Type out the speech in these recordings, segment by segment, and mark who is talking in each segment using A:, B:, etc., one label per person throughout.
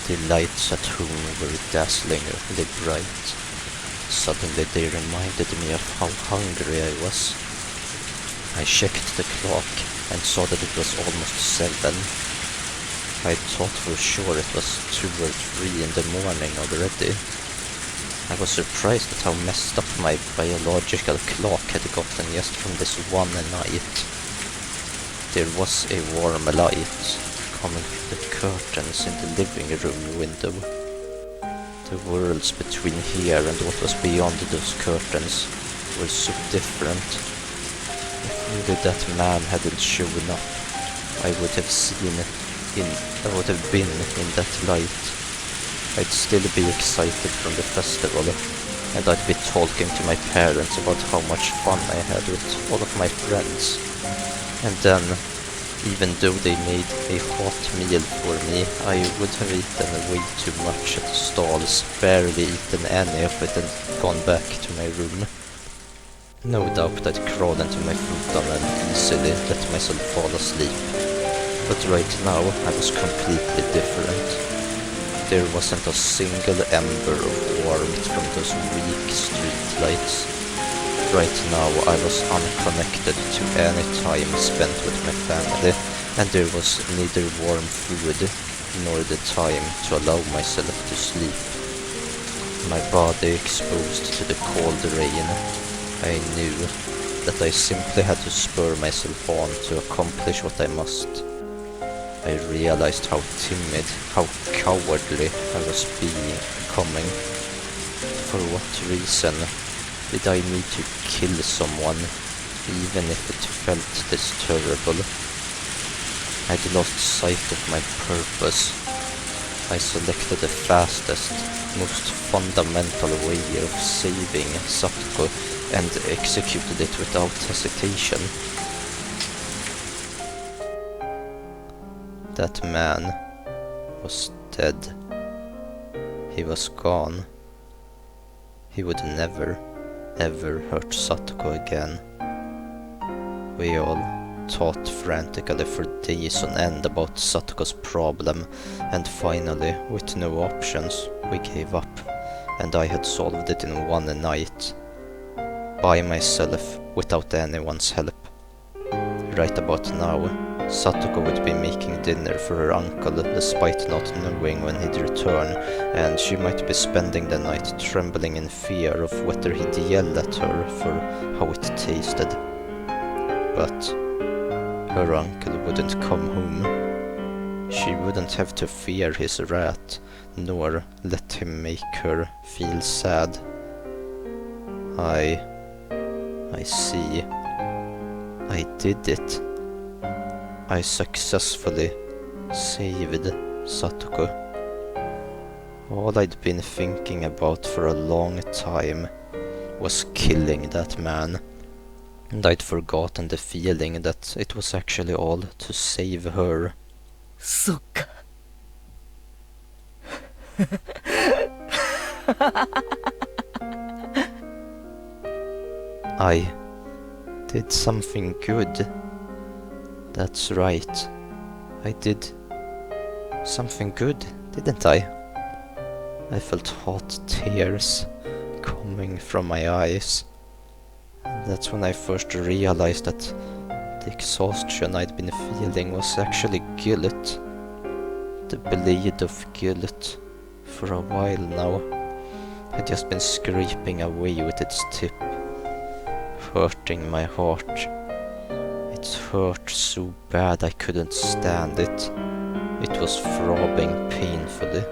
A: The lights at home were dazzlingly bright. Suddenly they reminded me of how hungry I was. I checked the clock and saw that it was almost 7. I thought for sure it was 2 or 3 in the morning already. I was surprised at how messed up my biological clock had gotten just from this one night. There was a warm light coming through the curtains in the living room window. The worlds between here and what was beyond those curtains were so different. If only that man hadn't shown up, I would have been in that light. I'd still be excited from the festival, and I'd be talking to my parents about how much fun I had with all of my friends. And then, even though they made a hot meal for me, I would have eaten way too much at the stalls, barely eaten any of it and gone back to my room. No doubt I'd crawl into my futon and easily let myself fall asleep. But right now I was completely different. There wasn't a single ember of warmth from those weak street lights. Right now I was unconnected to any time spent with my family, and there was neither warm food nor the time to allow myself to sleep. My body exposed to the cold rain, I knew that I simply had to spur myself on to accomplish what I must. I realized how timid, how cowardly I was becoming. For what reason did I need to kill someone, even if it felt this terrible? I'd lost sight of my purpose. I selected the fastest, most fundamental way of saving Satoko and executed it without hesitation. That man was dead. He was gone. He would never, ever hurt Satoko again. We all talked frantically for days on end about Satoko's problem, and finally, with no options, we gave up, and I had solved it in one night. By myself, without anyone's help. Right about now, Satoko would be making dinner for her uncle despite not knowing when he'd return, and she might be spending the night trembling in fear of whether he'd yell at her for how it tasted. But her uncle wouldn't come home. She wouldn't have to fear his wrath, nor let him make her feel sad. I see. I did it. I successfully saved Satoko. All I'd been thinking about for a long time was killing that man, and I'd forgotten the feeling that it was actually all to save her.
B: Sokka.
A: I did something good. That's right. I did something good, didn't I? I felt hot tears coming from my eyes. And that's when I first realized that the exhaustion I'd been feeling was actually guilt. The blade of guilt. For a while now, I'd just been scraping away with its tip, hurting my heart. It hurt so bad I couldn't stand it. It was throbbing painfully.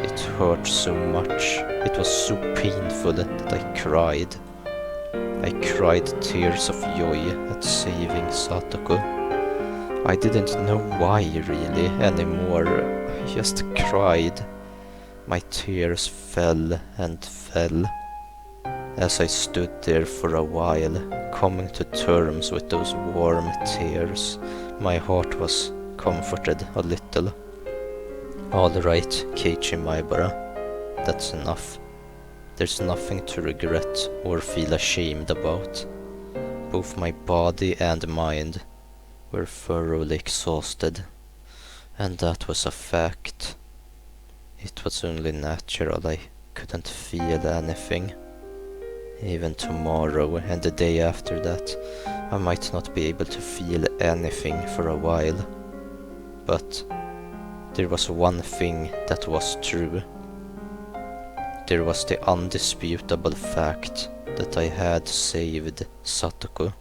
A: It hurt so much. It was so painful that I cried. I cried tears of joy at saving Satoko. I didn't know why really anymore. I just cried. My tears fell and fell. As I stood there for a while, coming to terms with those warm tears, my heart was comforted a little. All right, Keiichi Maibara, that's enough. There's nothing to regret or feel ashamed about. Both my body and mind were thoroughly exhausted, and that was a fact. It was only natural. I couldn't feel anything. Even tomorrow and the day after that, I might not be able to feel anything for a while. But there was one thing that was true. There was the undisputable fact that I had saved Satoko.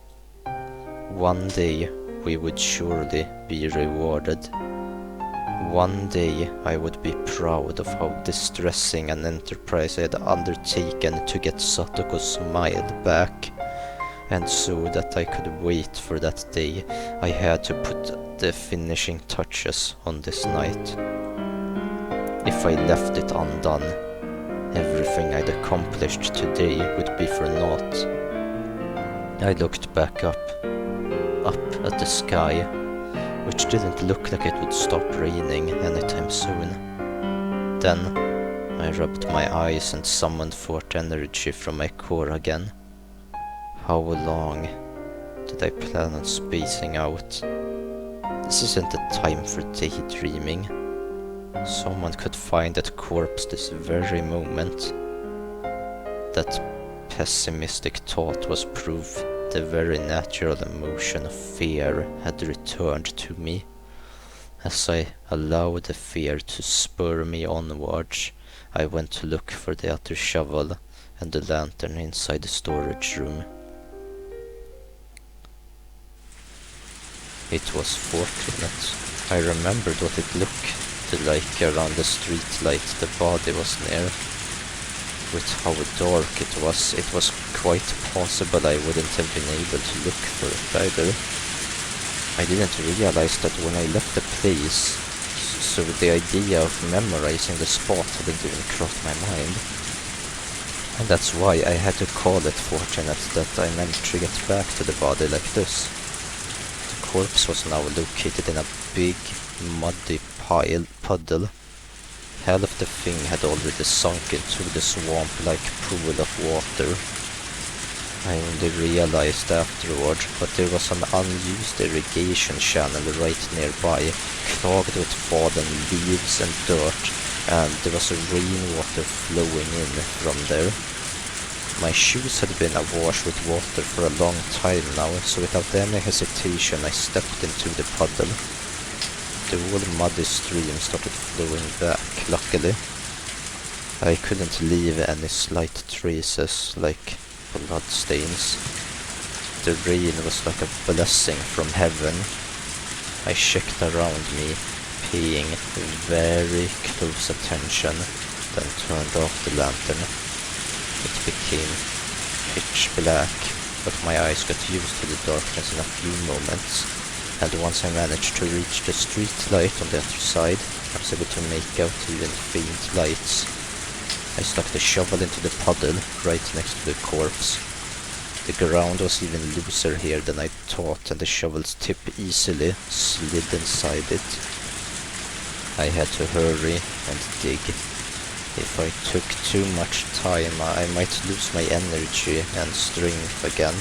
A: One day we would surely be rewarded. One day I would be proud of how distressing an enterprise I had undertaken to get Satoko's smile back. And so that I could wait for that day, I had to put the finishing touches on this night. If I left it undone, everything I'd accomplished today would be for naught. I looked back up at the sky, which didn't look like it would stop raining anytime soon. Then I rubbed my eyes and summoned forth energy from my core again. How long did I plan on spacing out? This isn't the time for daydreaming. Someone could find that corpse this very moment. That pessimistic thought was proof the very natural emotion of fear had returned to me. As I allowed the fear to spur me onwards, I went to look for the other shovel and the lantern inside the storage room. It was fortunate. I remembered what it looked like around the street light the body was near. With how dark it was quite possible I wouldn't have been able to look for it either. I didn't realize that when I left the place, so the idea of memorizing the spot hadn't even crossed my mind. And that's why I had to call it fortunate that I managed to get back to the body like this. The corpse was now located in a big, muddy puddle. Half of the thing had already sunk into the swamp-like pool of water. I only realized afterward, but there was an unused irrigation channel right nearby, clogged with fallen leaves and dirt, and there was rainwater flowing in from there. My shoes had been awash with water for a long time now, so without any hesitation I stepped into the puddle. The whole muddy stream started flowing back, luckily. I couldn't leave any slight traces, like blood stains. The rain was like a blessing from heaven. I checked around me, paying very close attention, then turned off the lantern. It became pitch black, but my eyes got used to the darkness in a few moments. And once I managed to reach the street light on the other side, I was able to make out even faint lights. I stuck the shovel into the puddle right next to the corpse. The ground was even looser here than I thought, and the shovel's tip easily slid inside it. I had to hurry and dig. If I took too much time, I might lose my energy and strength again.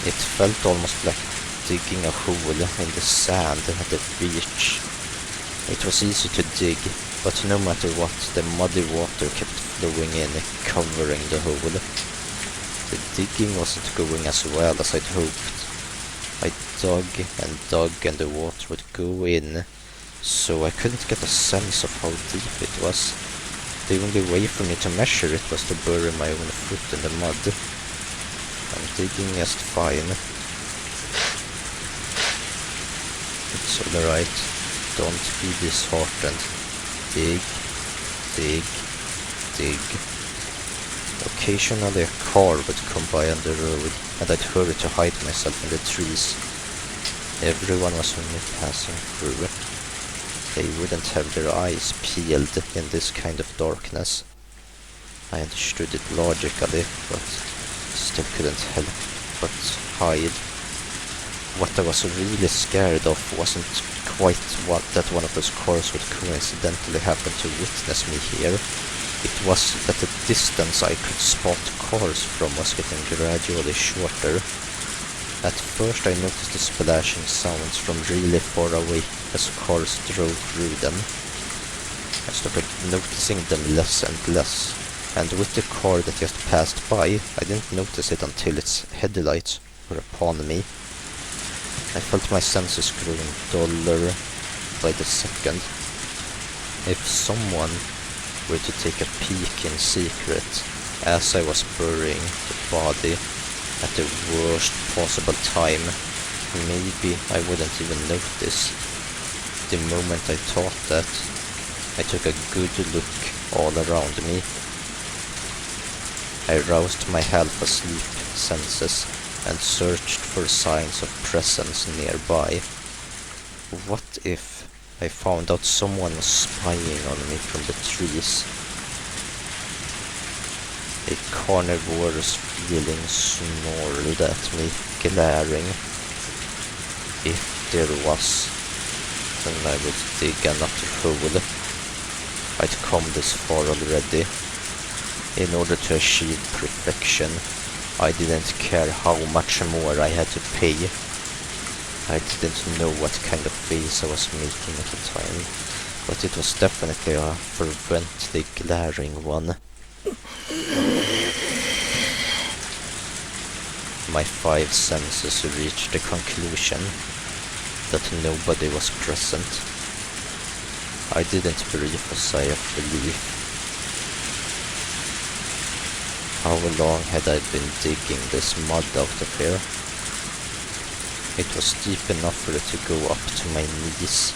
A: It felt almost like digging a hole in the sand at the beach. It was easy to dig, but no matter what, the muddy water kept flowing in, covering the hole. The digging wasn't going as well as I'd hoped. I dug and the water would go in, so I couldn't get a sense of how deep it was. The only way for me to measure it was to bury my own foot in the mud. I'm digging just fine. It's alright. Don't be disheartened. Dig, dig, dig. Occasionally a car would come by on the road, and I'd hurry to hide myself in the trees. Everyone was only passing through. They wouldn't have their eyes peeled in this kind of darkness. I understood it logically, but still couldn't help but hide. What I was really scared of wasn't quite that one of those cars would coincidentally happen to witness me here. It was that the distance I could spot cars from was getting gradually shorter. At first I noticed the splashing sounds from really far away as cars drove through them. I started noticing them less and less, and with the car that just passed by, I didn't notice it until its headlights were upon me. I felt my senses growing duller by the second. If someone were to take a peek in secret as I was burying the body at the worst possible time, maybe I wouldn't even notice. The moment I thought that, I took a good look all around me. I roused my half-asleep senses and searched for signs of presence nearby. What if I found out someone was spying on me from the trees? A carnivorous feeling snarled at me, glaring. If there was, then I would dig another hole. I'd come this far already. In order to achieve perfection, I didn't care how much more I had to pay. I didn't know what kind of face I was making at the time, but it was definitely a fervently glaring one. My five senses reached the conclusion that nobody was present. I didn't breathe a sigh of relief. How long had I been digging this mud out of here? It was deep enough for it to go up to my knees.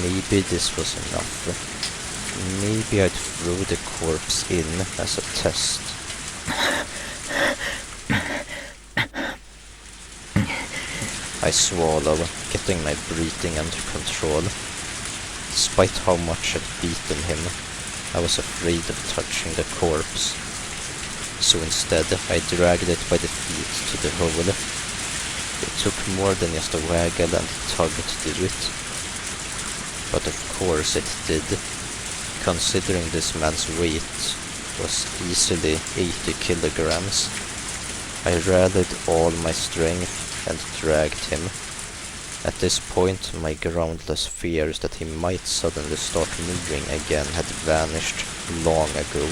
A: Maybe this was enough. Maybe I'd throw the corpse in as a test. I swallow, getting my breathing under control. Despite how much I'd beaten him, I was afraid of touching the corpse. So instead, I dragged it by the feet to the hole. It took more than just a waggle and tug to do it. But of course it did. Considering this man's weight was easily 80 kilograms. I rallied all my strength and dragged him. At this point, my groundless fears that he might suddenly start moving again had vanished long ago.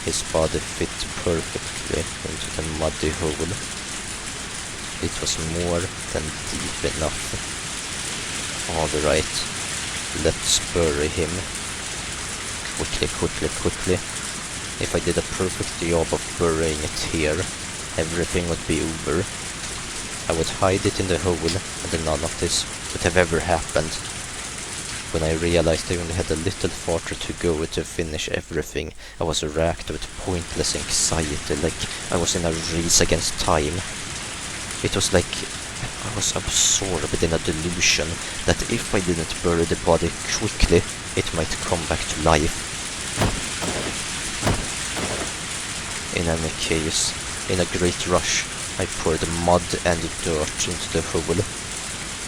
A: His body fit perfectly into the muddy hole. It was more than deep enough. Alright, let's bury him. Quickly. If I did a perfect job of burying it here, everything would be over. I would hide it in the hole, and none of this would have ever happened. When I realized I only had a little farther to go to finish everything, I was racked with pointless anxiety, like I was in a race against time. It was like I was absorbed in a delusion that if I didn't bury the body quickly, it might come back to life. In any case, in a great rush, I poured mud and dirt into the hole.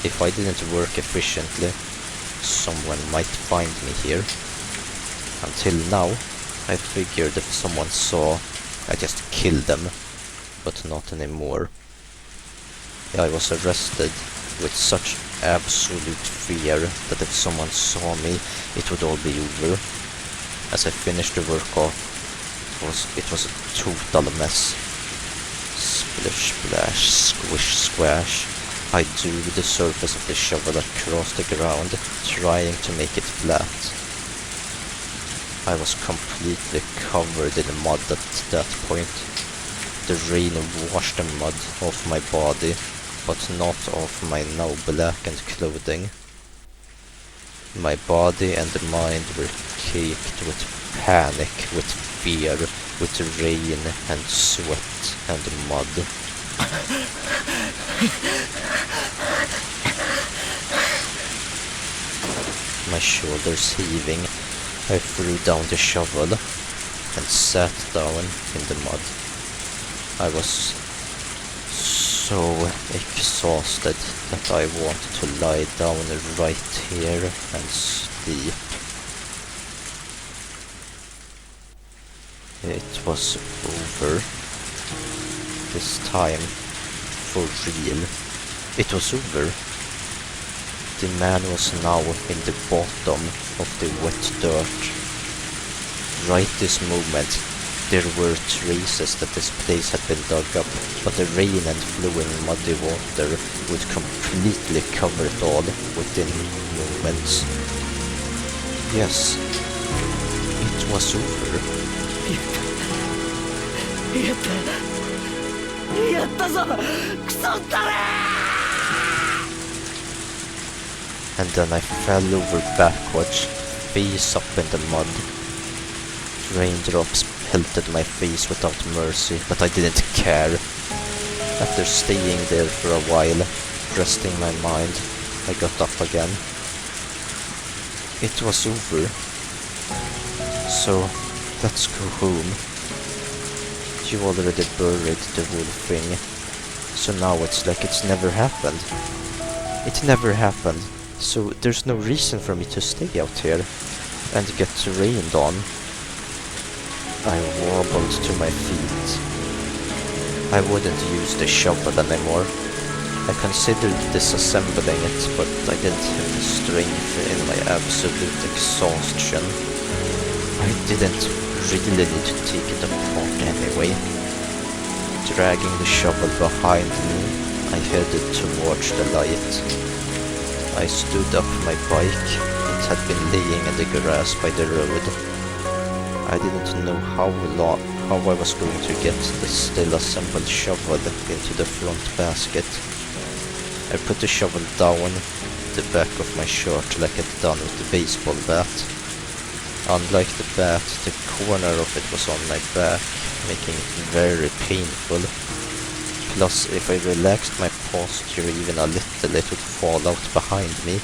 A: If I didn't work efficiently, someone might find me here. Until now, I figured if someone saw, I just killed them, but not anymore. I was arrested with such absolute fear that if someone saw me, it would all be over. As I finished the work off, it was a total mess. Splish splash, squish squash. I drew the surface of the shovel across the ground, trying to make it flat. I was completely covered in mud at that point. The rain washed the mud off my body, but not off my now blackened clothing. My body and mind were caked with panic, with fear, with rain and sweat and mud. My shoulders heaving, I threw down the shovel and sat down in the mud. I was so exhausted that I wanted to lie down right here and sleep. It was over. This time, for real. It was over. The man was now in the bottom of the wet dirt. Right this moment, there were traces that this place had been dug up, but the rain and flowing muddy water would completely cover it all within moments. Yes, it was over. And then I fell over backwards, face up in the mud. Raindrops pelted my face without mercy, but I didn't care. After staying there for a while, resting my mind, I got up again. It was over. So, let's go home. You already buried the whole thing, so now it's like it's never happened. It never happened, so there's no reason for me to stay out here and get rained on. I wobbled to my feet. I wouldn't use the shovel anymore. I considered disassembling it, but I didn't have the strength in my absolute exhaustion. I didn't really need to take it apart anyway. Dragging the shovel behind me, I headed towards the light. I stood up my bike. It had been laying in the grass by the road. I didn't know how I was going to get the still assembled shovel into the front basket. I put the shovel down the back of my shirt like I'd done with the baseball bat. Unlike the bat, the corner of it was on my back, making it very painful. Plus, if I relaxed my posture even a little, it would fall out behind me.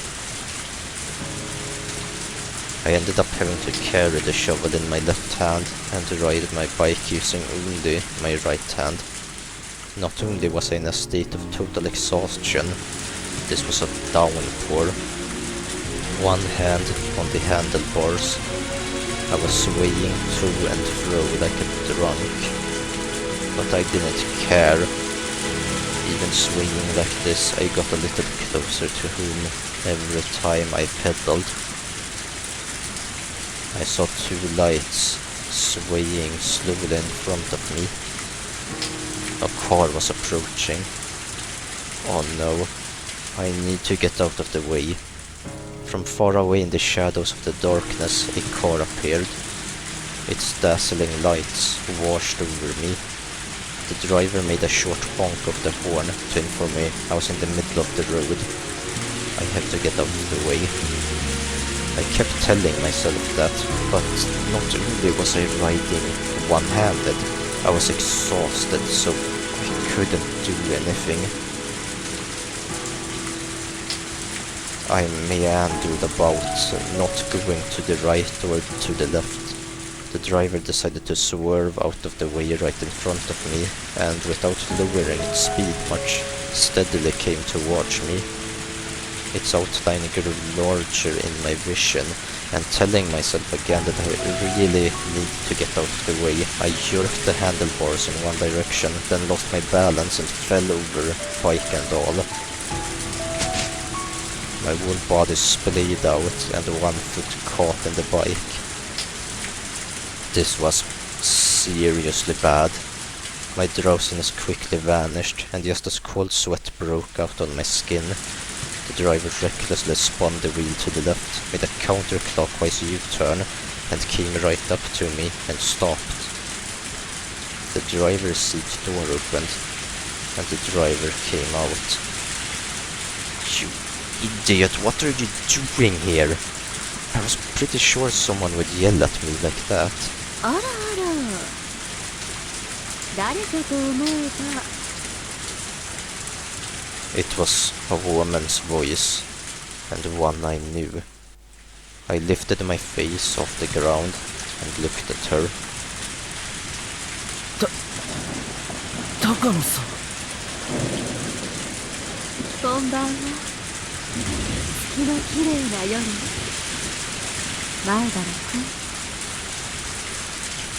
A: I ended up having to carry the shovel in my left hand and ride my bike using only my right hand. Not only was I in a state of total exhaustion, this was a downpour. One hand on the handlebars. I was swaying to and fro like a drunk, but I didn't care. Even swaying like this, I got a little closer to home every time I pedaled. I saw two lights swaying slowly in front of me. A car was approaching. Oh no, I need to get out of the way. From far away in the shadows of the darkness, a car appeared. Its dazzling lights washed over me. The driver made a short honk of the horn to inform me I was in the middle of the road. I have to get out of the way. I kept telling myself that, but not only was I riding one-handed, I was exhausted, so I couldn't do anything. I meandered about, not going to the right or to the left. The driver decided to swerve out of the way right in front of me, and without lowering its speed much, steadily came towards me. Its outline grew larger in my vision, and telling myself again that I really need to get out of the way, I jerked the handlebars in one direction, then lost my balance and fell over, bike and all. My whole body splayed out, and one foot caught in the bike. This was seriously bad. My drowsiness quickly vanished, and just as cold sweat broke out on my skin, the driver recklessly spun the wheel to the left, made a counterclockwise U-turn, and came right up to me and stopped. The driver's seat door opened, and the driver came out. You idiot, what are you doing here? I was pretty sure someone would yell at me like that. It was a woman's voice, and one I knew. I lifted my face off the ground and looked at her.
B: Takano-san.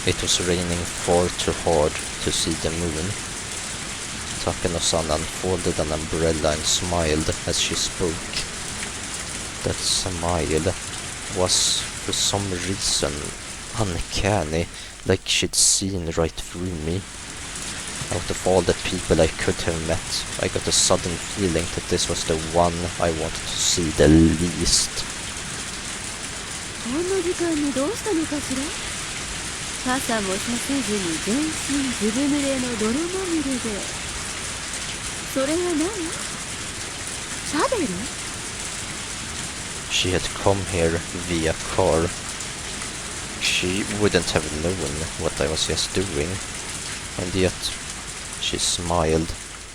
A: It was raining far too hard to see the moon. Takano-san unfolded an umbrella and smiled as she spoke. That smile was, for some reason, uncanny, like she'd seen right through me. Out of all the people I could have met, I got a sudden feeling that this was the one I wanted to see the least.
B: こんな時間にどうしたのかしら。傘もささずに全身ずぶ濡れの泥まみれで。それは何？シャベル？
A: She had come here via car. She wouldn't have known what I was just doing, and yet she smiled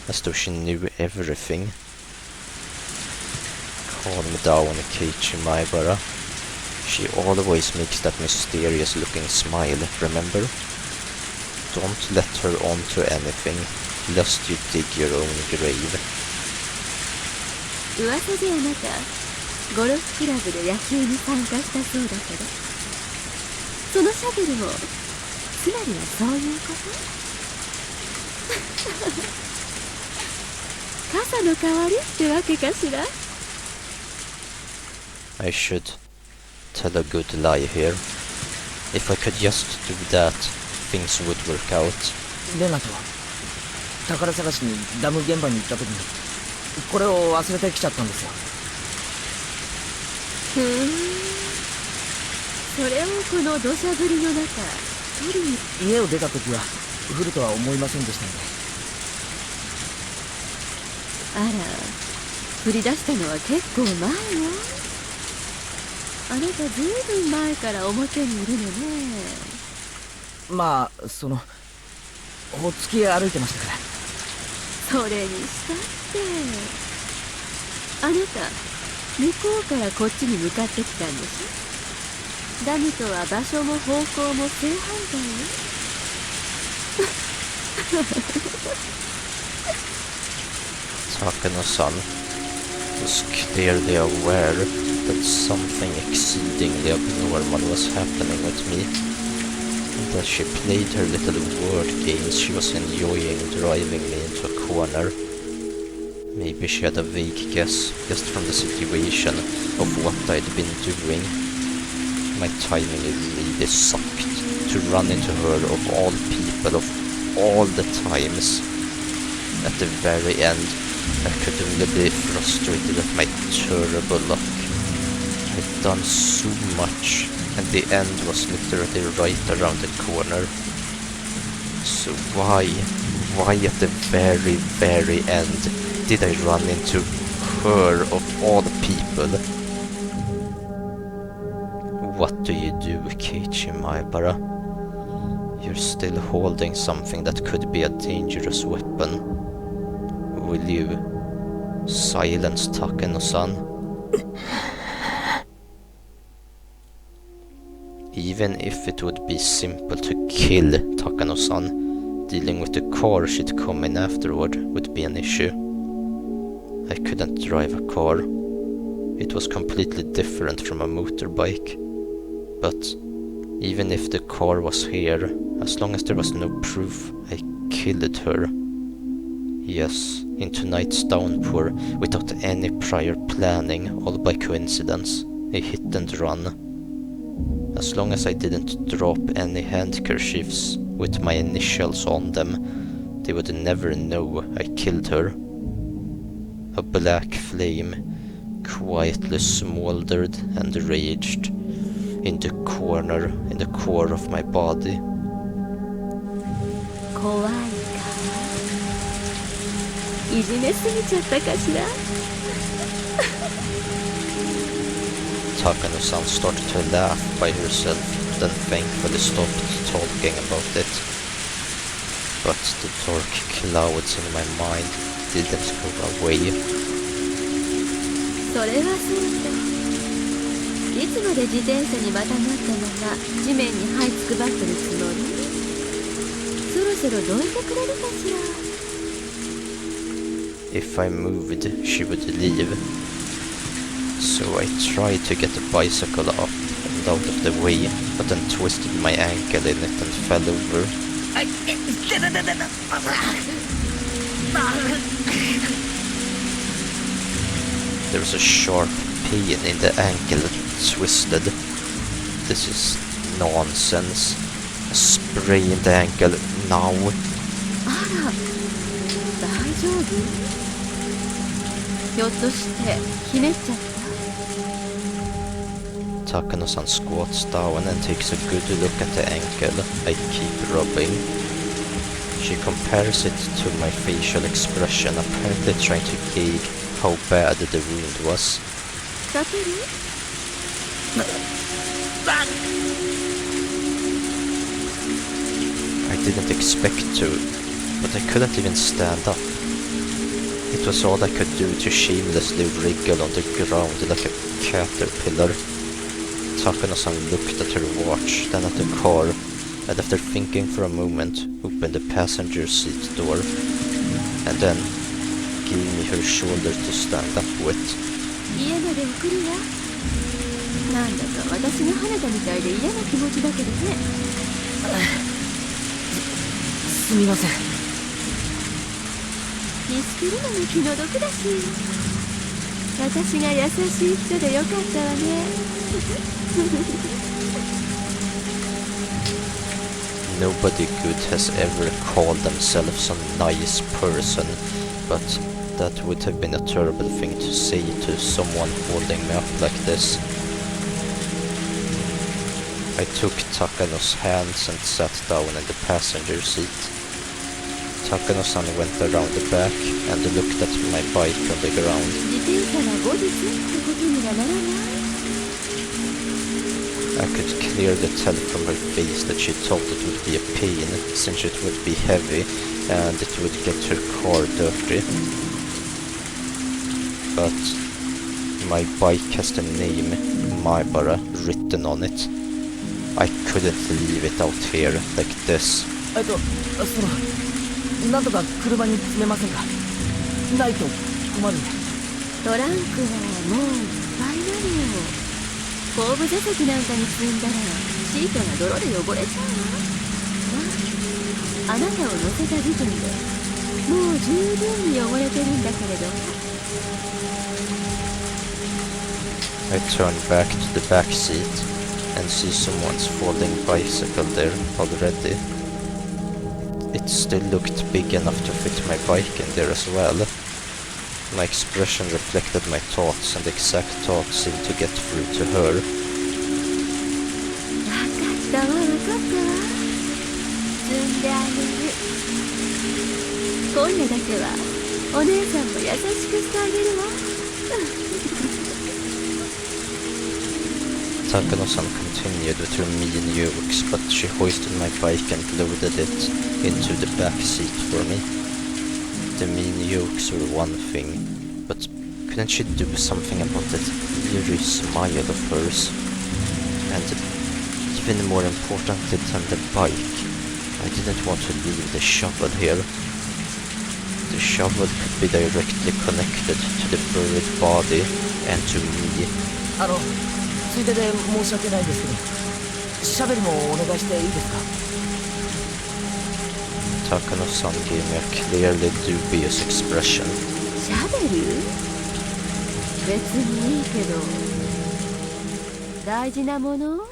A: as though she knew everything. Calm down, Keiichi Maibara. She always makes that mysterious looking smile, remember? Don't let her onto anything, lest you dig your own grave.
B: 噂であなた、ゴルフクラブで野球に参加したそうだけど、そのシャベルも、つまりはそういうこと？傘の代わりってわけかしら？
A: I should tell a good lie here. If I could just do that, things would work out.
C: レナと宝探しにダム現場に行った時にこれを忘れてきちゃったんですよ。
B: それをこの土砂降りの中取りに。
C: 家を出た時は降るとは思いませんでしたので。
B: あら、降り出したのは結構前よ。あなたずいぶん前から表にいるのね。
C: まあそのお付き歩いてましたから。
B: それにしたってあなた向こうからこっちに向かってきたんでしょ。ダムとは場所も方向も正反対よ。
A: Takano-san was clearly aware that something exceedingly abnormal was happening with me, and as she played her little word games she was enjoying driving me into a corner. Maybe she had a vague guess, just from the situation, of what I'd been doing. My timing really sucked, to run into her of all people, of all the times. At the very end, I could only be frustrated at my terrible luck. I'd done so much, and the end was literally right around the corner. So why at the very, very end did I run into her of all people? What do you do, Keiichi Maibara? You're still holding something that could be a dangerous weapon. Will you silence Takano-san? Even if it would be simple to kill Takano-san, dealing with the car she'd come in afterward would be an issue. I couldn't drive a car. It was completely different from a motorbike. But even if the car was here, as long as there was no proof, I killed her. Yes, in tonight's downpour, without any prior planning, all by coincidence, a hit and run. As long as I didn't drop any handkerchiefs with my initials on them, they would never know I killed her. A black flame quietly smoldered and raged in the core of my body.
B: 怖いか。いじめすぎちゃったかしら。
A: Takano-san started to laugh by herself, then thankfully stopped talking about it. But the dark clouds in my mind didn't go away.
B: それはそうと。いつまで自転車にまたがったまま地面に這いつくばってるつもり？そろそろどいてくれるかしら。
A: If I moved, she would leave. So I tried to get the bicycle up and out of the way, but then twisted my ankle in it and fell over. There's a sharp pain in the ankle twisted. This is nonsense. A sprained ankle now.
B: あら、大丈夫？ひょっとしてひねっちゃった？
A: Takano-san squats down and takes a good look at the ankle I keep rubbing. She compares it to my facial expression, apparently trying to gauge how bad the wound was.
B: 立てる？
A: I didn't expect to, but I couldn't even stand up. It was all I could do to shamelessly wriggle on the ground like a caterpillar. Takano-san looked at her watch, then at the car, and after thinking for a moment, opened the passenger seat door, and then gave me her shoulder to stand up with.
B: 家まで送るわ。なんだか私が跳ねたみたいで嫌な気持ちだけどね。
C: すみません。
B: 見つけるのも気の毒だし、私が優しい人でよかったわね。
A: Nobody good has ever called themselves a nice person, but that would have been a terrible thing to say to someone holding me up like this. I took Takano's hands and sat down in the passenger seat. Takano-san went around the back and looked at my bike on the ground.
B: 自転車は後日ってことにはならない？
A: I could clearly tell from her face that she thought it would be a pain, since it would be heavy and it would get her car dirty. But my bike has the name Maibara written on it. I couldn't leave it out here like this.
C: なんとか車に詰めませんか？ないと困るんで。
B: トランクはもういっぱいなのよ。後部座席なんかに積んだらシートが泥で汚れちゃうわ。まあ、あなたを乗せた時点でもう十分に汚れてるんだけれど。
A: I turn back to the back seat and see someone's folding bicycle there already. It still looked big enough to fit my bike in there as well. My expression reflected my thoughts, and the exact thoughts seemed to get through to her.
B: わかったわ、わかったわ。積んであげる。今夜だけはお姉さんも優しくしてあげるわ。
A: Takano-san continued with her mean jokes, but she hoisted my bike and loaded it into the back seat for me. The mean jokes were one thing, but couldn't she do something about that eerie smile of hers? And even more importantly than the bike, I didn't want to leave the shovel here. The shovel could be directly connected to the buried body and to me.
C: ついでで申し訳ないですけど、シャベルもお願いしていいですか？
A: Takano-san gave me a clearly dubious expression.
B: シャベル？別にいいけど、大事なもの？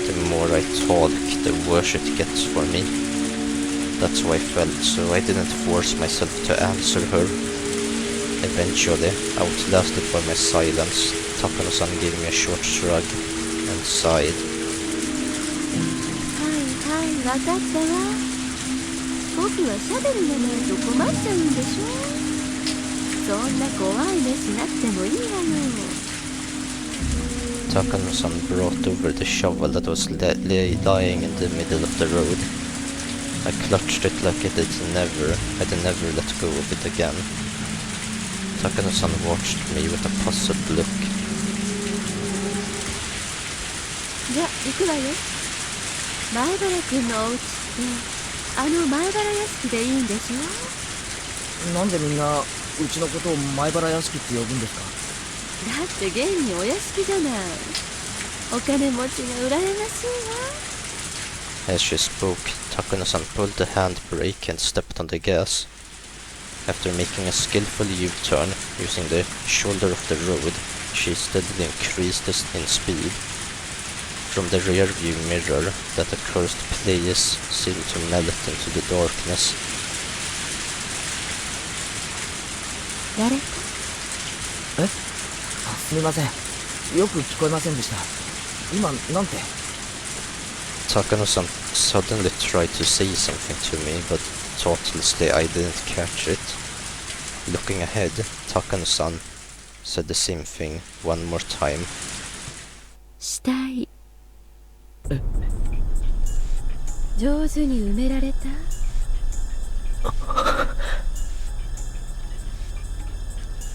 A: The more I talk, the worse it gets for me. That's how I felt, so I didn't force myself to answer her. Eventually, outlasted by my silence, Takano-san gave me a short shrug and sighed.
B: はいはい、わかったわ。僕はシャベルがないと困っちゃうんでしょ。そんな怖い目しなくてもいいわよ。
A: Takano-san brought over the shovel that was lying in the middle of the road. I clutched it like I'd never let go of it again. Takano-san watched me with a puzzled look.
B: じゃあ行くわよ。前原君のお家ってあの前原屋敷でいいんでしょ。
C: なんでみんなうちのことを前原屋敷って呼ぶんですか？
B: だって現にお屋敷じゃない。お金持ちが羨ましいわ。
A: As she spoke, Takano-san pulled the handbrake and stepped on the gas. After making a skillful U-turn using the shoulder of the road, she steadily increased in speed. From the rear view mirror, that accursed place seemed to melt into the darkness.
B: 誰か
C: え？あ、すみません。よく聞こえませんでした。今、なんて？
A: Takano-san suddenly tried to say something to me, but thoughtlessly I didn't catch it. Looking ahead, Takano-san said the same thing one more time.
B: 死体上手に埋められた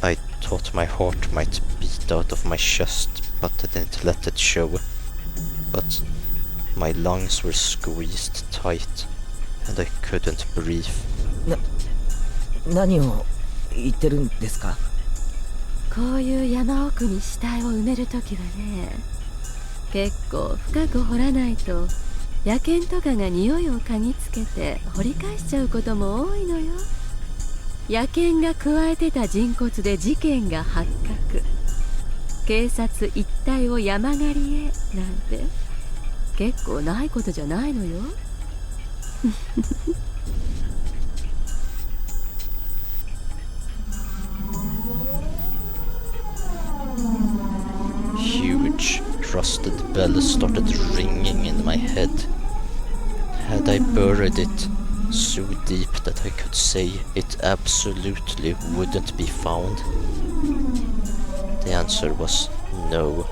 A: I thought my heart might beat out of my chest, but I didn't let it show. But my lungs were squeezed tight, and I couldn't breathe.
C: 何を言ってるんですか？
B: こういう山奥に死体を埋めるときはね、結構深く掘らないと野犬とかが匂いを嗅ぎつけて掘り返しちゃうことも多いのよ。野犬が加えてた人骨で事件が発覚、警察一帯を山狩りへなんて結構ないことじゃないのよ。
A: Huge, rusted bells started ringing in my head. Had I buried it so deep that I could say it absolutely wouldn't be found? The answer was no.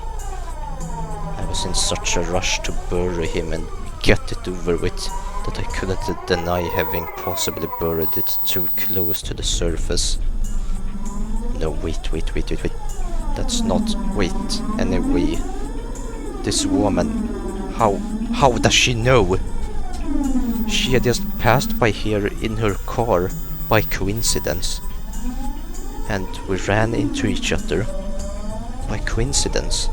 A: I was in such a rush to bury him and get it over with that I couldn't deny having possibly buried it too close to the surface. No, wait. That's not... wait, anyway. This woman... How does she know? She had just passed by here in her car, by coincidence. And we ran into each other, by coincidence.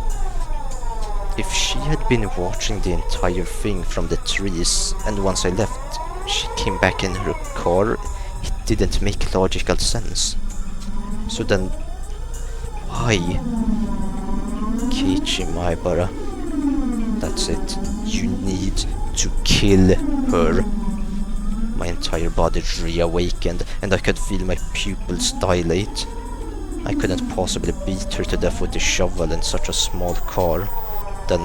A: If she had been watching the entire thing from the trees, and once I left, she came back in her car, it didn't make logical sense. So then... why? Keiichi Maebara. That's it. You need to kill her. My entire body reawakened, and I could feel my pupils dilate. I couldn't possibly beat her to death with a shovel in such a small car. Then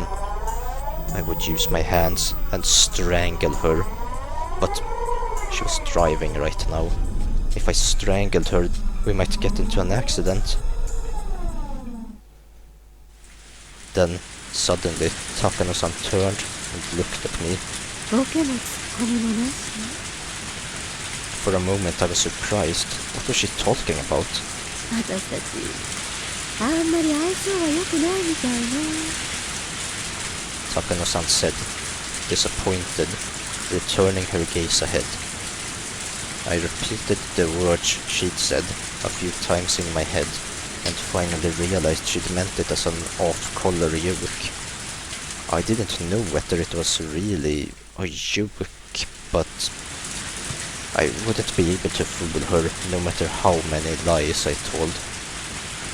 A: I would use my hands and strangle her. But she was driving right now. If I strangled her, we might get into an accident. Then, suddenly, Takano-san turned and looked at me.
B: ボケもツッコミもなし。
A: For a moment I was surprised. What was she talking about?
B: 私たちあんまり相性は良くないみたいね。
A: Takano-san said, disappointed, returning her gaze ahead. I repeated the words she'd said a few times in my head, and finally realized she'd meant it as an off-color joke. I didn't know whether it was really a joke, but I wouldn't be able to fool her no matter how many lies I told.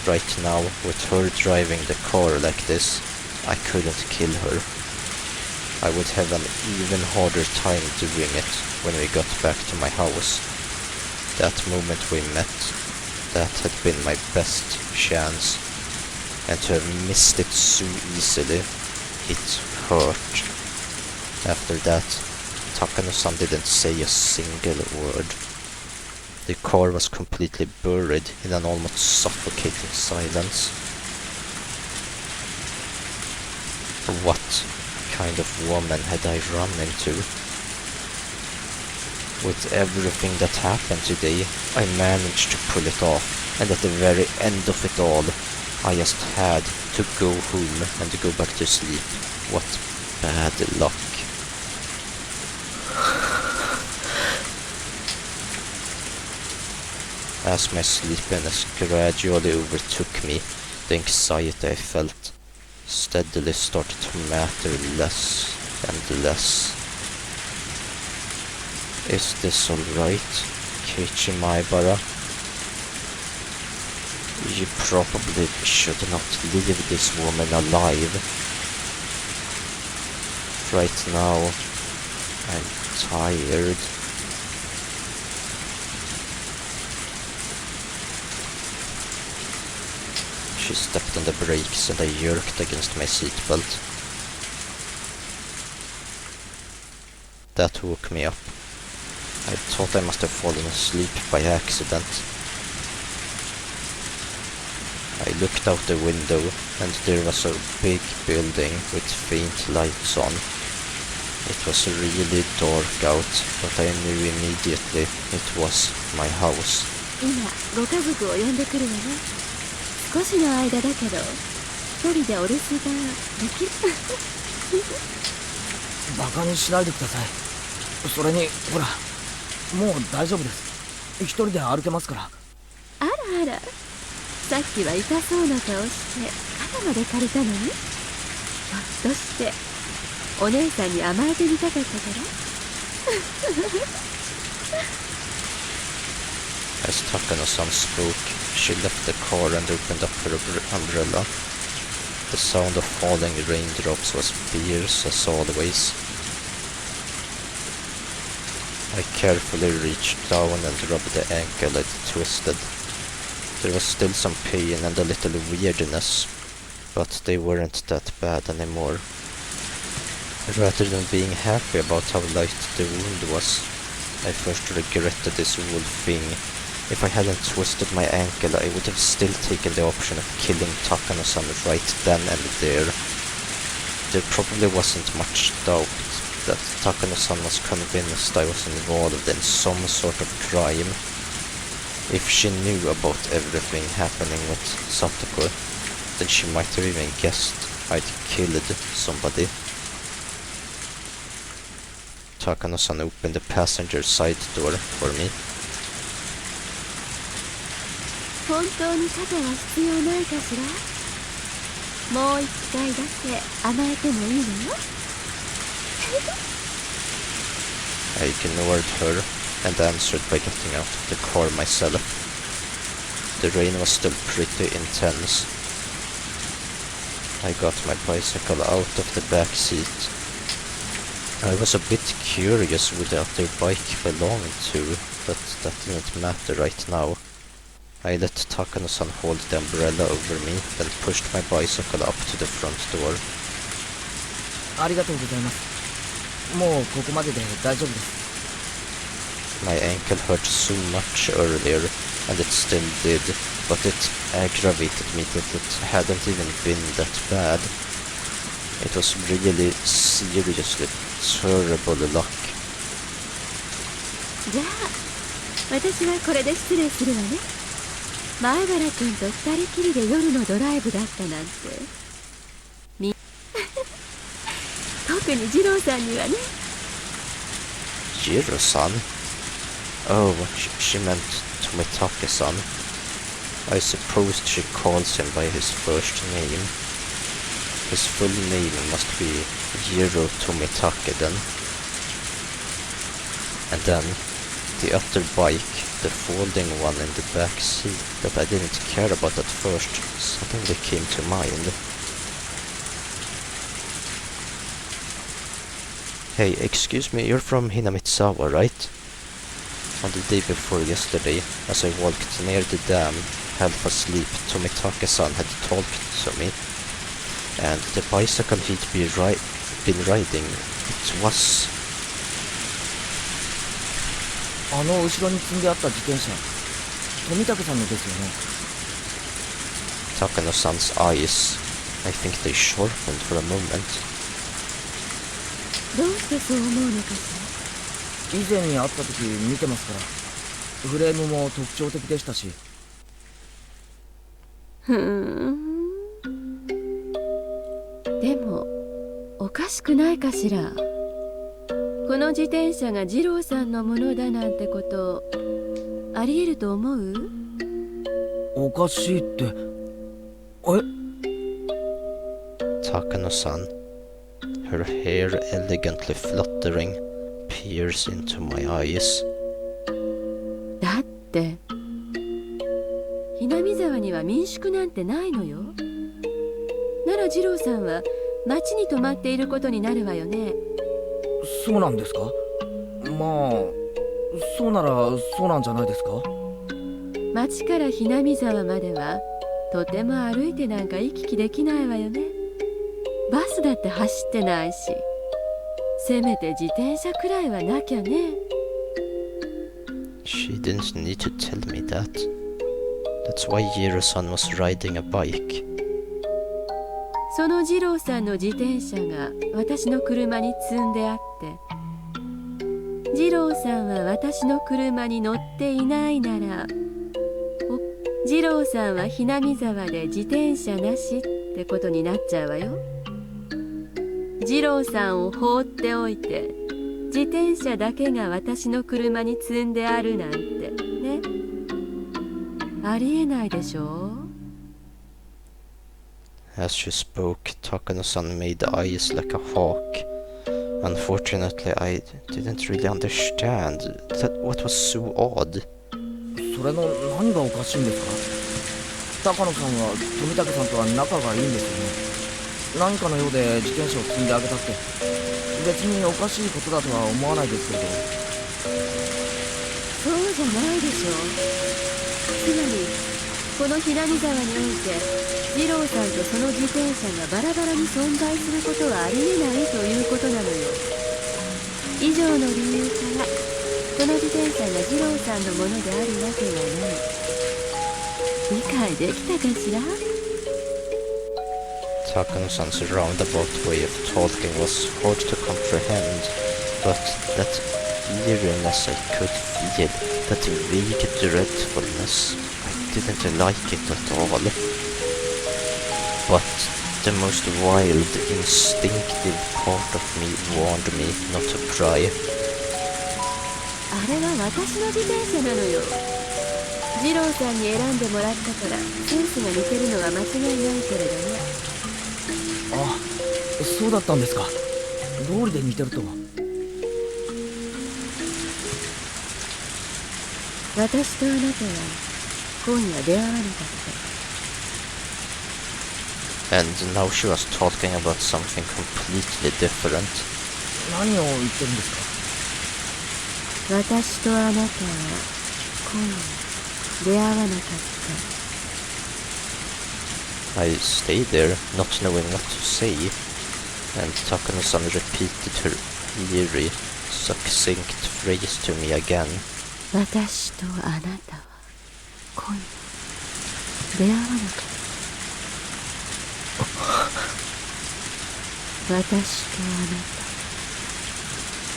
A: Right now, with her driving the car like this, I couldn't kill her. I would have an even harder time doing it when we got back to my house. That moment we met, that had been my best chance. And to have missed it so easily, it hurt. After that, Takano-san didn't say a single word. The car was completely buried in an almost suffocating silence. What kind of woman had I run into? With everything that happened today, I managed to pull it off, and at the very end of it all, I just had to go home and go back to sleep. What bad luck. As my sleepiness gradually overtook me, the anxiety I felt steadily started to matter less and less. Is this alright, Keiichi Maebara? You probably should not leave this woman alive. Right now, I'm tired. She stepped on the brakes and I jerked against my seatbelt. That woke me up. I thought I must have fallen asleep by accident. I looked out the window and there was a big building with faint lights on. It was really dark out, but I knew immediately it was my house.
B: 今ご家族を呼んでくるわね。少しの間だけど一人でお留守番できる？
C: バカにしないでください。それにほら、もう大丈夫です。一人で歩けますから。
B: あらあら、さっきは痛そうな顔して肩まで借りたのに、ひょっとしてお姉さんに甘えてみたかったから？
A: As Takano-san spoke, she left the car and opened up her umbrella. The sound of falling raindrops was fierce as always. I carefully reached down and rubbed the ankle I'd twisted. There was still some pain and a little weirdness, but they weren't that bad anymore. Rather than being happy about how light the wound was, I first regretted this whole thing. If I hadn't twisted my ankle, I would have still taken the option of killing Takano-san right then and there. There probably wasn't much doubt that Takano-san was convinced I was involved in some sort of crime. If she knew about everything happening with Satoko, then she might have even guessed I'd killed somebody. Takano-san opened the passenger side door for me.
B: 本当に肩は必要ないかしら？もう一回だけ甘えてもいいのよ。
A: I ignored her and answered by getting out of the car myself. The rain was still pretty intense. I got my bicycle out of the back seat. I was a bit curious who the other bike belonged to, but that didn't matter right now. I let Takano-san hold the umbrella over me, then pushed my bicycle up to the front door.
C: ありがとうございます。もうここまでで大丈夫です。
A: My ankle hurt so much earlier, and it still did, but it aggravated me that it hadn't even been that bad. It was really seriously terrible luck.
B: じゃあ、私はこれで失礼するわね。前原君と二人きりで夜のドライブだったなんて。特に二郎さんにはね。
A: Jiro-san? Oh, she meant Tomitake-san. I supposed she calls him by his first name. His full name must be Jiro Tomitake then. And then, the other bike, the folding one in the back seat that I didn't care about at first, suddenly came to mind. Hey, excuse me, you're from Hinamitsawa, right? On the day before yesterday, as I walked near the dam, half asleep, Tomitake-san had talked to me. And the bicycle he'd been riding, it was...
C: あの後ろに積んであった自転車、富武さんのですよね。
A: Takano-san's eyes, I think they sharpened for a moment.
B: どうしてそう思うのかし
C: 以前に会った時見てますから。フレームも特徴的でしたし。
B: ら。でもおかしくないかしら。この自転車が二郎さんのものだなんてことありえると思う？
C: おかしいって。
A: Takano-san, her hair elegantly fluttering, peers into my eyes.
B: だってひなみ沢には民宿なんてないのよ。なら二郎さんは町に泊まっていることになるわよね。
C: そうなんですか？まあそうならそうなんじゃないですか。
B: 町からひなみ沢まではとても歩いてなんか行き来できないわよね。バスだって走ってないし、せめて自転車くらいはなきゃね。
A: She didn't need to tell me that. That's why Jiro-san was riding a bike.
B: その二郎さんの自転車が私の車に積んであって、二郎さんは私の車に乗っていないなら、二郎さんはひなみ沢で自転車なしってことになっちゃうわよ。二郎さんを放っておいて自転車だけが私の車に積んであるなんてね、ありえないでしょう。
A: As she spoke, Takano-san made eyes like a hawk. Unfortunately, I didn't really understand what was so odd.
C: それの何がおかしいんですか？高野さんは富武さんとは仲がいいんですよね。何かのようで自転車を積んであげたって別におかしいことだとは思わないですけど。
B: そうじゃないでしょう。つまりこのひなみ沢において二郎さんとその自転車がバラバラに存在することはありえないということなのよ。以上の理由からこの自転車が二郎さんのものであるわけはない。理解できたかしら？
A: Takano-san's roundabout way of talking was hard to comprehend, but that eeriness I could feel, that vague dreadfulness, I didn't like it at all. But the most wild, instinctive part of me warned me not to cry.
B: あれは私の自転車なのよ。二郎さんに選んでもらったからセンスが似てるのは間違いないけれどね。
C: あ、そうだったんですか。道理で似てるとは。
B: 私とあなたは今夜出会わなかった。
A: And now she was talking about something completely different.
C: 何を言ってるんですか？
B: 私とあなたは今夜出会わなかった。
A: I stayed there, not knowing what to say, and Takano-san repeated her eerie, succinct phrase to me again.
B: 私とあなたは今夜出会わなかった。私とあな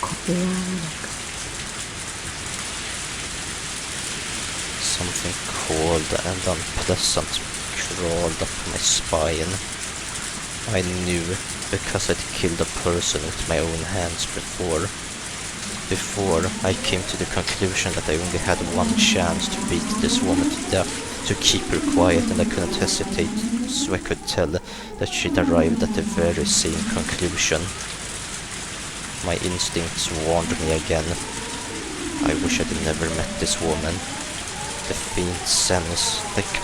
B: た出会わなかった。
A: Something cold and unpleasant crawled up my spine. I knew, because I'd killed a person with my own hands before. Before, I came to the conclusion that I only had one chance to beat this woman to death, to keep her quiet, and I couldn't hesitate, so I could tell that she'd arrived at the very same conclusion. My instincts warned me again. I wish I'd never met this woman. The faint sense, like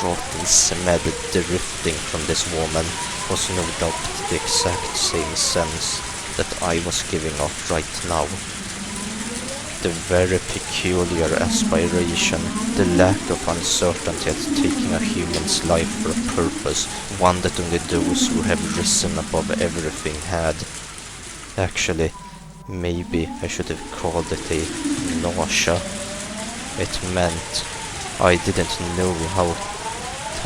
A: rotten smell drifting from this woman, was no doubt the exact same sense that I was giving off right now. The very peculiar aspiration, the lack of uncertainty at taking a human's life for a purpose, one that only those who have risen above everything had. Actually, maybe I should have called it a nausea. It meant I didn't know how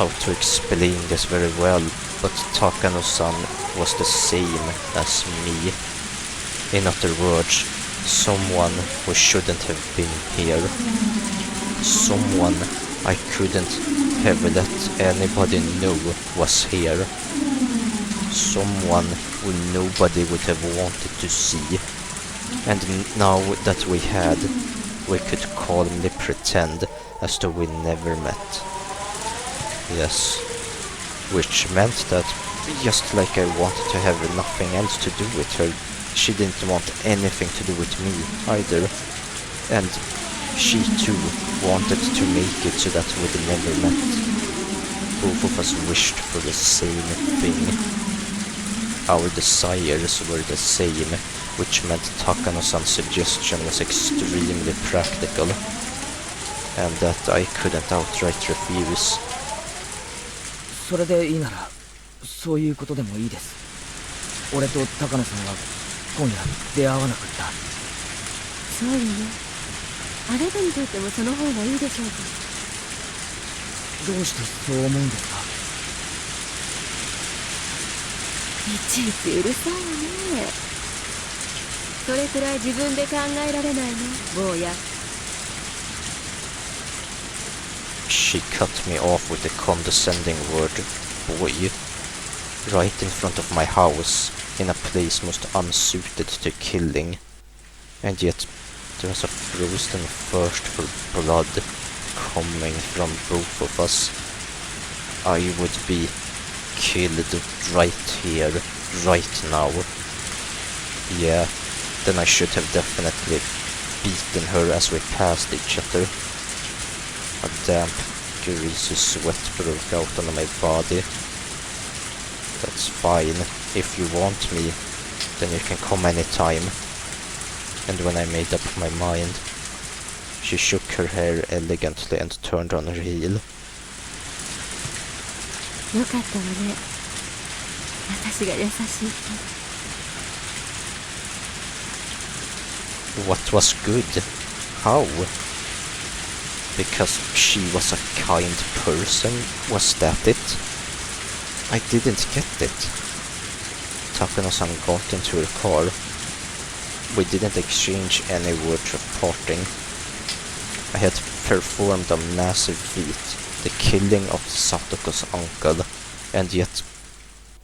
A: to explain this very well, but Takano-san was the same as me. In other words, someone who shouldn't have been here. Someone I couldn't have let anybody know was here. Someone who nobody would have wanted to see. And now that we could calmly pretend as though we never met. Yes, which meant that, just like I wanted to have nothing else to do with her, she didn't want anything to do with me either. And She too wanted to make it so that we'd never met. Both of us wished for the same thing. Our desires were the same, which meant Takano-san's suggestion was extremely practical, and that I couldn't outright refuse.
C: それでいいならそういうことでもいいです。俺と高野さんは今夜出会わなかった。
B: そうよね。あなたにとってもその方がいいでしょうか。
C: どうしてそう思うんですか。
B: いちいちうるさいわね。それくらい自分で考えられないの、坊や。
A: She cut me off with the condescending word, boy, right in front of my house, in a place most unsuited to killing. And yet, there was a frozen thirst for blood coming from both of us. I would be killed right here, right now. Yeah, then I should have definitely beaten her as we passed each other. A damp, greasy sweat broke out on my body. That's fine. If you want me, then you can come anytime. And when I made up my mind, she shook her hair elegantly and turned on her heel.
B: よかったわね。私が優しいって。
A: What was good? How? Because she was a kind person? Was that it? I didn't get it. Takano-san got into her car. We didn't exchange any words of parting. I had performed a massive feat, the killing of Satoko's uncle, and yet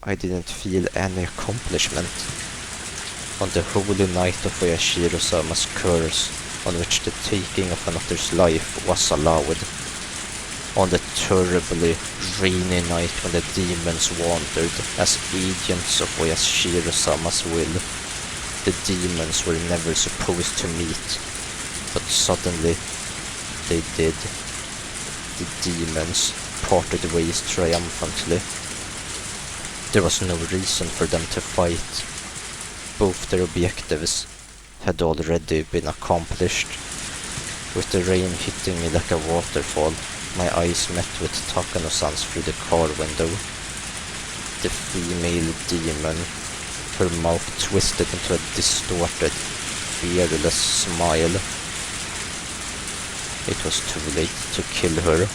A: I didn't feel any accomplishment. On the holy night of Oyashiro-sama's curse, on which the taking of another's life was allowed. On the terribly rainy night when the demons wandered as agents of Oyashiro-sama's will. The demons were never supposed to meet, but suddenly they did. The demons parted ways triumphantly. There was no reason for them to fight. Both their objectives had already been accomplished. With the rain hitting me like a waterfall, my eyes met with Takano-san's through the car window. The female demon, her mouth twisted into a distorted, fearless smile. It was too late to kill her.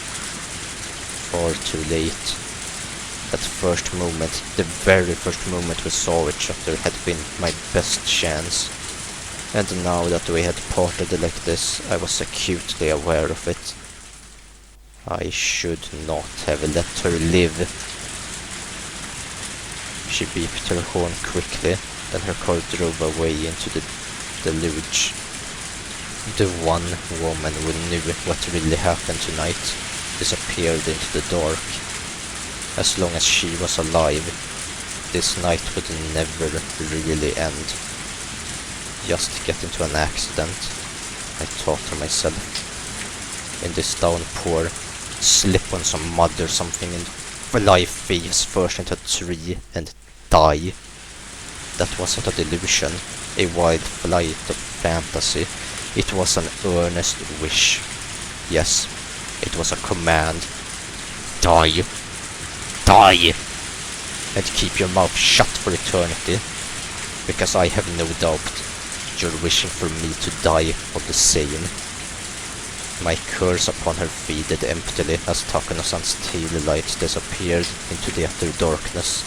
A: Far too late. That first moment, the very first moment we saw each other, had been my best chance. And now that we had parted like this, I was acutely aware of it. I should not have let her live. She beeped her horn quickly, then her car drove away into the deluge. The one woman who knew what really happened tonight disappeared into the dark. As long as she was alive, this night would never really end. Just get into an accident, I thought to myself. In this downpour, slip on some mud or something and fly face first into a tree and die. That wasn't a delusion, a wild flight of fantasy. It was an earnest wish. Yes, it was a command. Die. Die! And keep your mouth shut for eternity, because I have no doubt you're wishing for me to die all the same. My curse upon her faded emptily as Takano-san's tail lights disappeared into the utter darkness.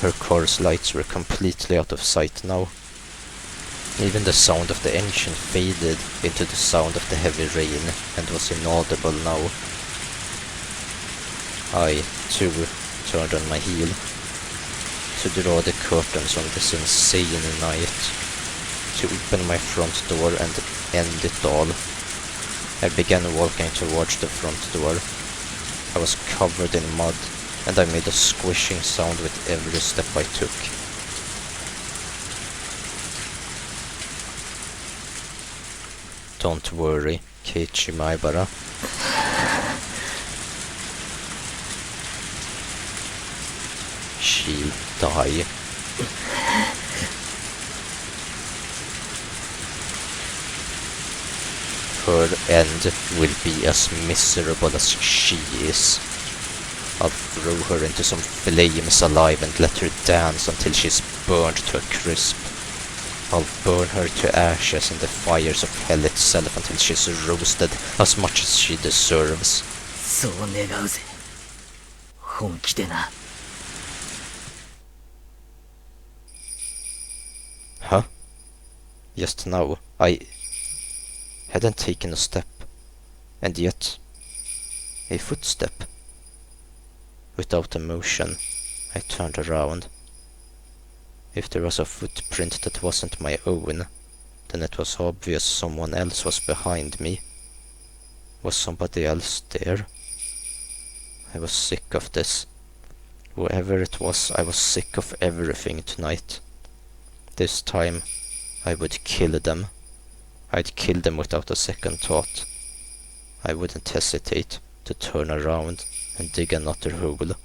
A: Her car's lights were completely out of sight now. Even the sound of the engine faded into the sound of the heavy rain and was inaudible now. I, too, turned on my heel to draw the curtains on this insane night, to open my front door and end it all. I began walking towards the front door. I was covered in mud, and I made a squishing sound with every step I took. Don't worry, Keiichi bara. She'll die. Her end will be as miserable as she is. I'll throw her into some flames alive and let her dance until she's burned to a crisp. I'll burn her to ashes in the fires of hell itself until she's roasted as much as she deserves.
C: そう願うぜ。本気でな。
A: Huh? Just now, I hadn't taken a step, and yet a footstep. Without emotion, I turned around. If there was a footprint that wasn't my own, then it was obvious someone else was behind me. Was somebody else there? I was sick of this. Whoever it was, I was sick of everything tonight. This time, I would kill them. I'd kill them without a second thought. I wouldn't hesitate to turn around and dig another hole.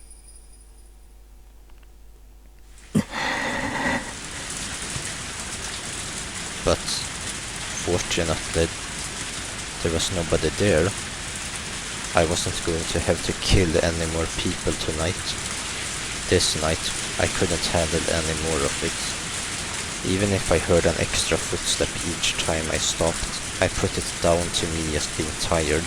A: But fortunately, there was nobody there. I wasn't going to have to kill any more people tonight. This night, I couldn't handle any more of it. Even if I heard an extra footstep each time I stopped, I put it down to me as being tired.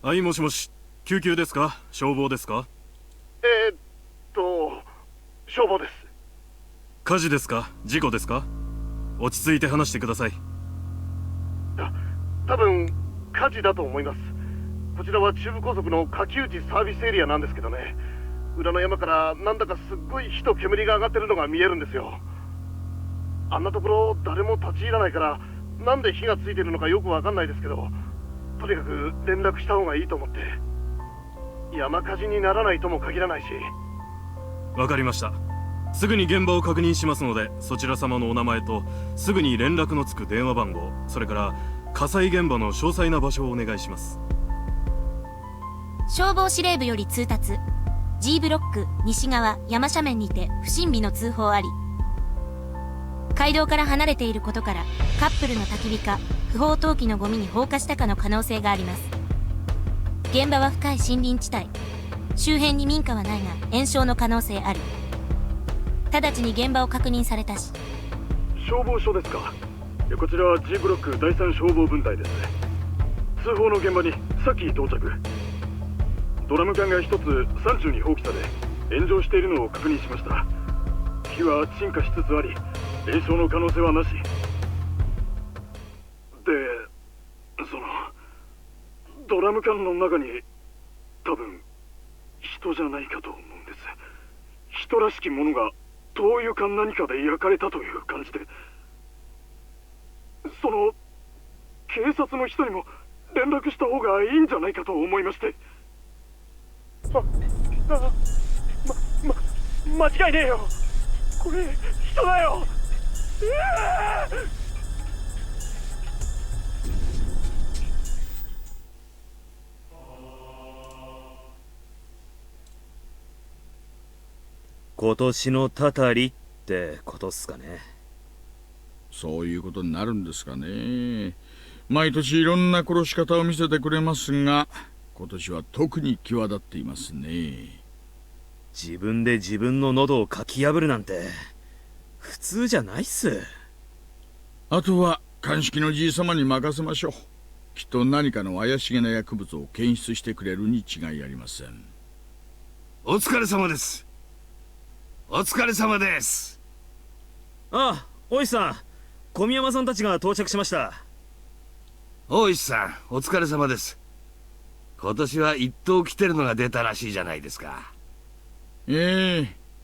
D: はい、もしもし。救急ですか？消防ですか？
E: 消防です。
D: 火事ですか？事故ですか？落ち着いて話してください。
E: 多分火事だと思います。こちらは中部高速の下級地サービスエリアなんですけどね、裏の山からなんだかすっごい火と煙が上がってるのが見えるんですよ。あんなところ誰も立ち入らないから、なんで火がついてるのかよくわかんないですけど、とにかく連絡した方がいいと思って。山火事にならないとも限らないし。
D: わかりました。すぐに現場を確認しますので、そちら様のお名前とすぐに連絡のつく電話番号、それから火災現場の詳細な場所をお願いします。
F: 消防司令部より通達。 G ブロック西側山斜面にて不審火の通報あり。街道から離れていることからカップルの焚き火か不法投棄のゴミに放火したかの可能性があります。現場は深い森林地帯、周辺に民家はないが延焼の可能性あり。直ちに現場を確認されたし。
E: 消防署ですか？こちらは G ブロック第3消防分隊です。通報の現場にさっき到着。ドラム缶が一つ山中に放棄され炎上しているのを確認しました。火は鎮火しつつあり、延焼の可能性はなしで、ドラム缶の中に多分人じゃないかと思うんです。人らしきものが灯油か何かで焼かれたという感じで、警察の人にも連絡した方がいいんじゃないかと思いまして。間違いねえよ。これ人だよ。
G: 今年のたたりってことっすかね。
H: そういうことになるんですかね。毎年いろんな殺し方を見せてくれますが、今年は特に際立っていますね。
G: 自分で自分の喉をかき破るなんて普通じゃないっす。
H: あとは鑑識のじいさまに任せましょう。きっと何かの怪しげな薬物を検出してくれるに違いありません。
I: お疲れ様です。お疲れ様です。
G: あ、大石さん、小宮山さんたちが到着しました。
I: 大石さん、お疲れ様です。今年は一等来てるのが出たらしいじゃないですか。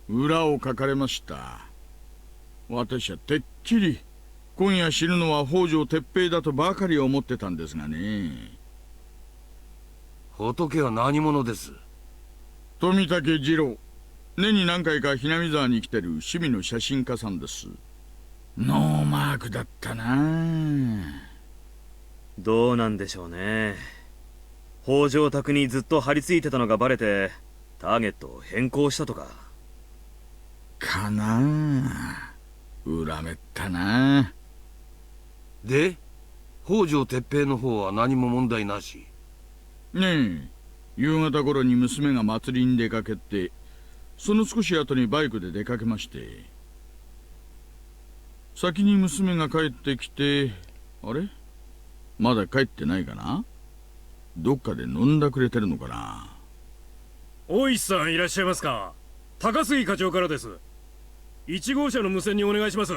H: 裏を書かれました。私はてっきり今夜死ぬのは北条哲平だとばかり思ってたんですがね。
I: 仏は何者です？
H: 富武二郎。年に何回かひなみ沢に来てる趣味の写真家さんです。ノーマークだったな。
G: どうなんでしょうね。北条宅にずっと張り付いてたのがバレてターゲットを変更したとか
H: かなあ。恨めったな。
I: で、北条哲平の方は何も問題なし？
H: ねえ、夕方頃に娘が祭りに出かけて、その少し後にバイクで出かけまして、先に娘が帰ってきて、あれまだ帰ってないかな。どっかで飲んだくれてるのかな。
D: 大石さんいらっしゃいますか？高杉課長からです。1号車の無線にお願いします。